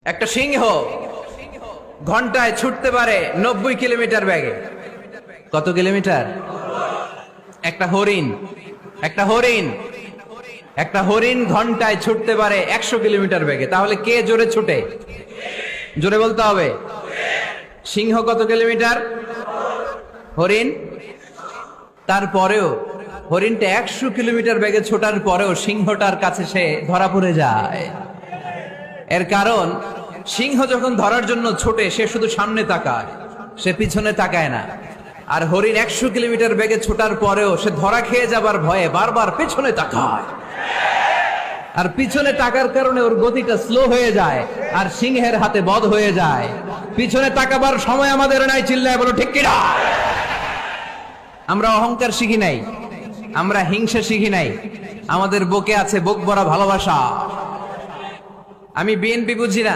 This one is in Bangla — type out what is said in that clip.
একটা সিংহ ঘন্টায় ছুটতে পারে 90 কিলোমিটার বেগে। কত কিলোমিটার? একটা হরিণ ঘন্টায় ছুটতে পারে 100 কিলোমিটার বেগে। তাহলে কে জোরে ছুটে? জোরে বলতে হবে। সিংহ কত কিলোমিটার? হরিণ। তারপরেও হরিণটা 100 কিলোমিটার বেগে ছোটার পরেও সিংহটার কাছে সে ধরা পড়ে যায়। এর কারণ সিংহ যখন ধরার জন্য ছোটে সে শুধু সামনে তাকায়, সে পিছনে তাকায় না। আর হরিণ 100 কিলোমিটার বেগে ছোটার পরেও সে ধরা খেয়ে যাবার ভয়ে বারবার পিছনে তাকায়। আর পিছনে তাকার কারণে ওর গতিটা স্লো হয়ে যায় আর সিংহের হাতে বধ হয়ে যায়। পিছনে তাকাবার সময় আমাদের নাই, চিল্লায় বলো ঠিক কিনা? আমরা অহংকার শিখি নাই, আমরা হিংসা শিখি নাই, আমাদের বুকে আছে বুক ভরা ভালোবাসা। আমি বিএনপি বুঝি না।